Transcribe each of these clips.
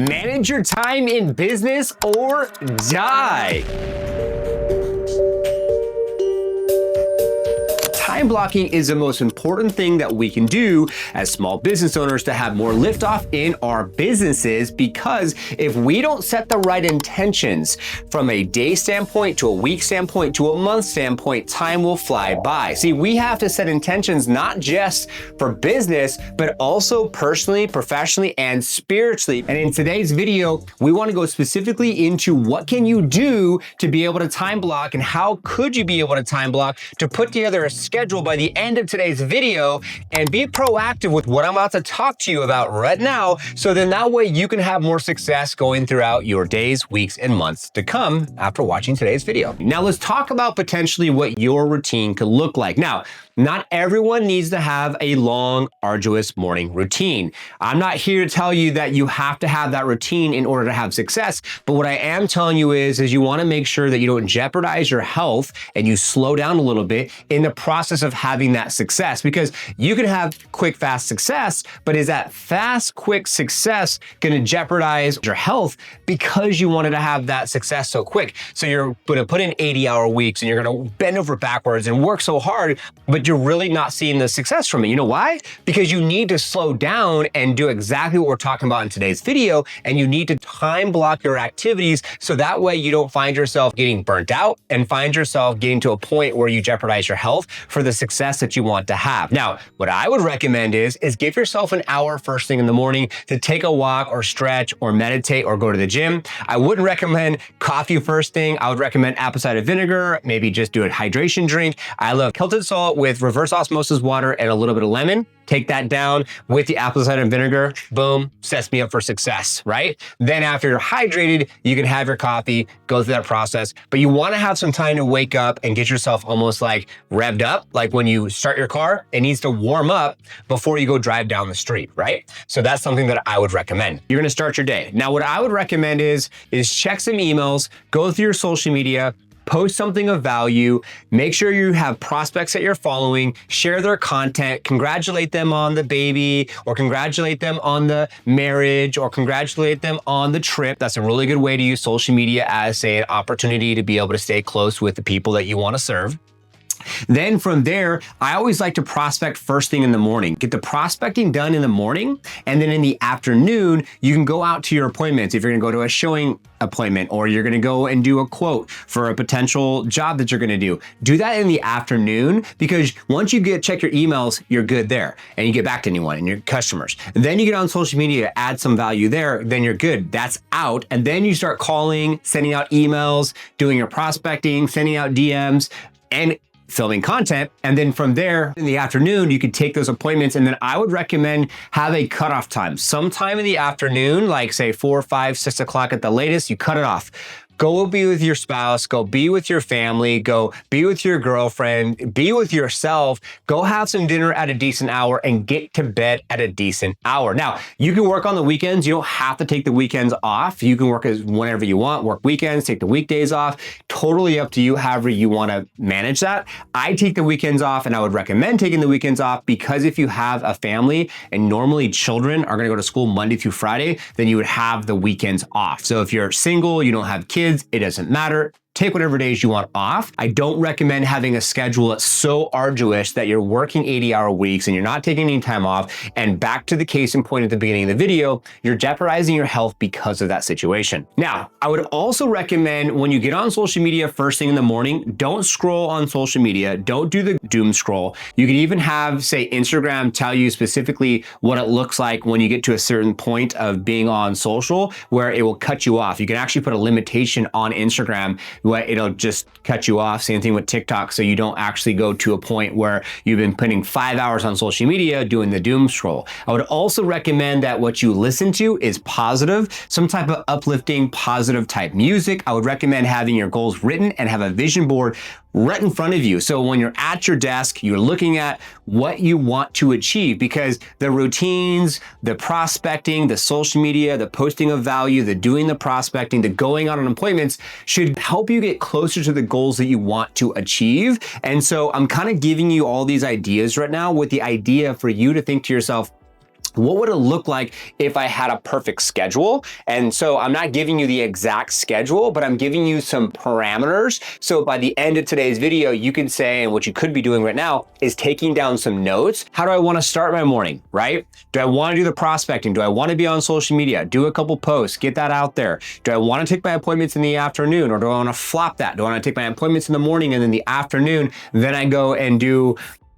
Manage your time in business or die. Time blocking is the most important thing that we can do as small business owners to have more liftoff in our businesses, because if we don't set the right intentions from a day standpoint to a week standpoint to a month standpoint, time will fly by. See, we have to set intentions not just for business, but also personally, professionally, and spiritually. And in today's video, we want to go specifically into what can you do to be able to time block, and how could you be able to time block to put together a schedule by the end of today's video and be proactive with what I'm about to talk to you about right now, so then that way you can have more success going throughout your days, weeks, and months to come after watching today's video. Now let's talk about potentially what your routine could look like. Now, not everyone needs to have a long, arduous morning routine. I'm not here to tell you that you have to have that routine in order to have success, but what I am telling you is you want to make sure that you don't jeopardize your health and you slow down a little bit in the process of having that success, because you can have quick, fast success, but is that fast, quick success going to jeopardize your health because you wanted to have that success so quick? So you're going to put in 80-hour weeks and you're going to bend over backwards and work so hard, but you're really not seeing the success from it. You know why? Because you need to slow down and do exactly what we're talking about in today's video, and you need to time block your activities so that way you don't find yourself getting burnt out and find yourself getting to a point where you jeopardize your health for the success that you want to have. Now, what I would recommend is give yourself an hour first thing in the morning to take a walk or stretch or meditate or go to the gym. I wouldn't recommend coffee first thing. I would recommend apple cider vinegar, maybe just do a hydration drink. I love Celtic salt with reverse osmosis water and a little bit of lemon. Take that down with the apple cider vinegar, boom, sets me up for success, right? Then after you're hydrated, you can have your coffee, go through that process, but you wanna have some time to wake up and get yourself almost like revved up. Like when you start your car, it needs to warm up before you go drive down the street, right? So that's something that I would recommend. You're gonna start your day. Now, what I would recommend is check some emails, go through your social media, post something of value, make sure you have prospects that you're following, share their content, congratulate them on the baby, or congratulate them on the marriage, or congratulate them on the trip. That's a really good way to use social media as an opportunity to be able to stay close with the people that you want to serve. Then from there, I always like to prospect first thing in the morning. Get the prospecting done in the morning, and then in the afternoon, you can go out to your appointments. If you're gonna go to a showing appointment, or you're gonna go and do a quote for a potential job that you're gonna do that in the afternoon, because once you check your emails, you're good there, and you get back to anyone and your customers. And then you get on social media, add some value there, then you're good. That's out. And then you start calling, sending out emails, doing your prospecting, sending out DMs, and filming content. And then from there in the afternoon, you could take those appointments. And then I would recommend have a cutoff time. Sometime in the afternoon, like say 4, 5, 6 o'clock at the latest, you cut it off. Go be with your spouse, go be with your family, go be with your girlfriend, be with yourself, go have some dinner at a decent hour and get to bed at a decent hour. Now, you can work on the weekends. You don't have to take the weekends off. You can work whenever you want, work weekends, take the weekdays off. Totally up to you, however you want to manage that. I take the weekends off, and I would recommend taking the weekends off, because if you have a family and normally children are going to go to school Monday through Friday, then you would have the weekends off. So if you're single, you don't have kids, it doesn't matter. Take whatever days you want off. I don't recommend having a schedule that's so arduous that you're working 80-hour weeks and you're not taking any time off. And back to the case in point at the beginning of the video, you're jeopardizing your health because of that situation. Now, I would also recommend when you get on social media first thing in the morning, don't scroll on social media. Don't do the doom scroll. You can even have, say, Instagram tell you specifically what it looks like when you get to a certain point of being on social, where it will cut you off. You can actually put a limitation on Instagram it'll just cut you off. Same thing with TikTok, so you don't actually go to a point where you've been putting 5 hours on social media doing the doom scroll. I would also recommend that what you listen to is positive, some type of uplifting, positive type music. I would recommend having your goals written and have a vision board right in front of you. So when you're at your desk, you're looking at what you want to achieve, because the routines, the prospecting, the social media, the posting of value, the doing the prospecting, the going out on appointments should help you get closer to the goals that you want to achieve. And so I'm kind of giving you all these ideas right now with the idea for you to think to yourself, what would it look like if I had a perfect schedule? And so I'm not giving you the exact schedule, but I'm giving you some parameters. So by the end of today's video, you can say, and what you could be doing right now is taking down some notes. How do I want to start my morning, right? Do I want to do the prospecting? Do I want to be on social media? Do a couple posts, get that out there. Do I want to take my appointments in the afternoon, or do I want to flop that? Do I want to take my appointments in the morning and then the afternoon, then I go and do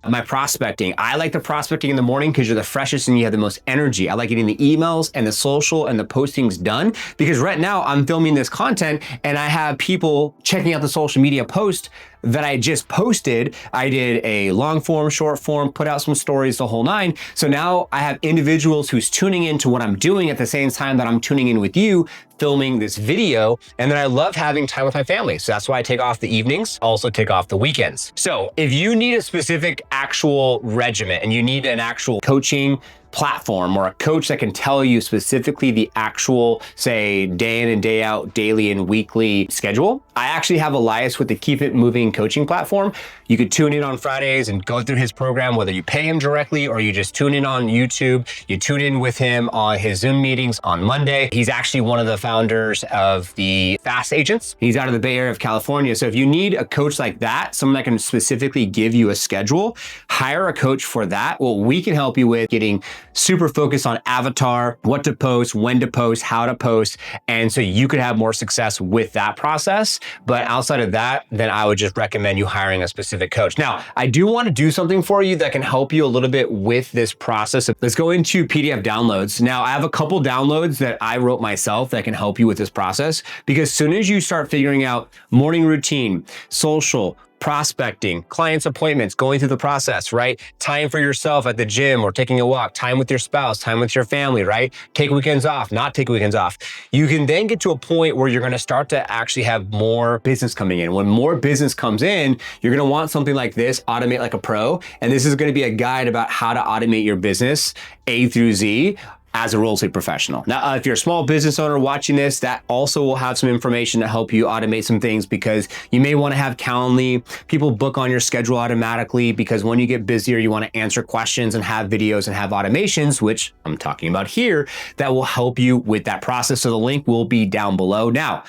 my prospecting? I like the prospecting in the morning because you're the freshest and you have the most energy. I like getting the emails and the social and the postings done, because right now I'm filming this content and I have people checking out the social media post that I just posted. I did a long form, short form, put out some stories, the whole nine. So now I have individuals who's tuning into what I'm doing at the same time that I'm tuning in with you, filming this video. And then I love having time with my family. So that's why I take off the evenings, also take off the weekends. So if you need a specific actual regimen and you need an actual coaching platform or a coach that can tell you specifically the actual, say, day in and day out, daily and weekly schedule, I actually have Elias with the Keep It Moving coaching platform. You could tune in on Fridays and go through his program, whether you pay him directly or you just tune in on YouTube. You tune in with him on his Zoom meetings on Monday. He's actually one of the founders of the Fast Agents. He's out of the Bay Area of California. So if you need a coach like that, someone that can specifically give you a schedule, hire a coach for that. Well, we can help you with getting super focused on avatar, what to post, when to post, how to post. And so you could have more success with that process. But outside of that, then I would just recommend you hiring a specific coach. Now, I do want to do something for you that can help you a little bit with this process. Let's go into PDF downloads. Now, I have a couple downloads that I wrote myself that can help you with this process, because as soon as you start figuring out morning routine, social, prospecting, clients' appointments, going through the process, right? Time for yourself at the gym or taking a walk, time with your spouse, time with your family, right? Take weekends off, not take weekends off. You can then get to a point where you're going to start to actually have more business coming in. When more business comes in, you're going to want something like this, Automate Like a Pro. And this is going to be a guide about how to automate your business A through Z as a real estate professional. Now, if you're a small business owner watching this, that also will have some information to help you automate some things, because you may want to have Calendly, people book on your schedule automatically, because when you get busier, you want to answer questions and have videos and have automations, which I'm talking about here, that will help you with that process. So the link will be down below. Now,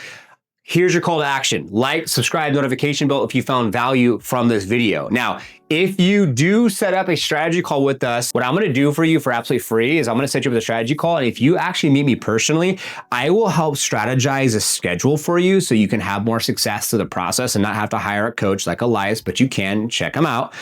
here's your call to action. Like, subscribe, notification bell if you found value from this video. Now, if you do set up a strategy call with us, what I'm gonna do for you for absolutely free is I'm gonna set you up with a strategy call. And if you actually meet me personally, I will help strategize a schedule for you so you can have more success to the process and not have to hire a coach like Elias, but you can check him out.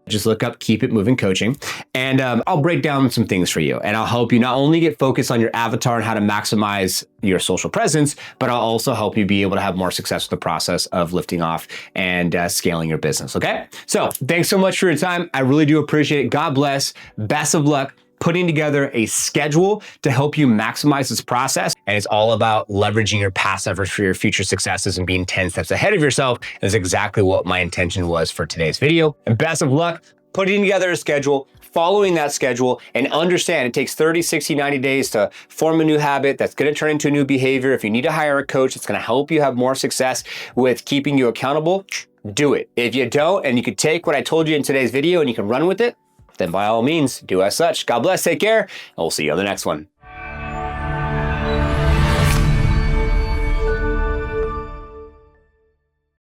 Just look up Keep It Moving Coaching, and I'll break down some things for you, and I'll help you not only get focused on your avatar and how to maximize your social presence, but I'll also help you be able to have more success with the process of lifting off and scaling your business, okay? So thanks so much for your time. I really do appreciate it. God bless. Best of luck putting together a schedule to help you maximize this process. And it's all about leveraging your past efforts for your future successes and being 10 steps ahead of yourself. That's exactly what my intention was for today's video. And best of luck putting together a schedule, following that schedule, and understand it takes 30, 60, 90 days to form a new habit that's going to turn into a new behavior. If you need to hire a coach, it's going to help you have more success with keeping you accountable. Do it. If you don't, and you could take what I told you in today's video and you can run with it, then by all means, do as such. God bless, take care, and we'll see you on the next one.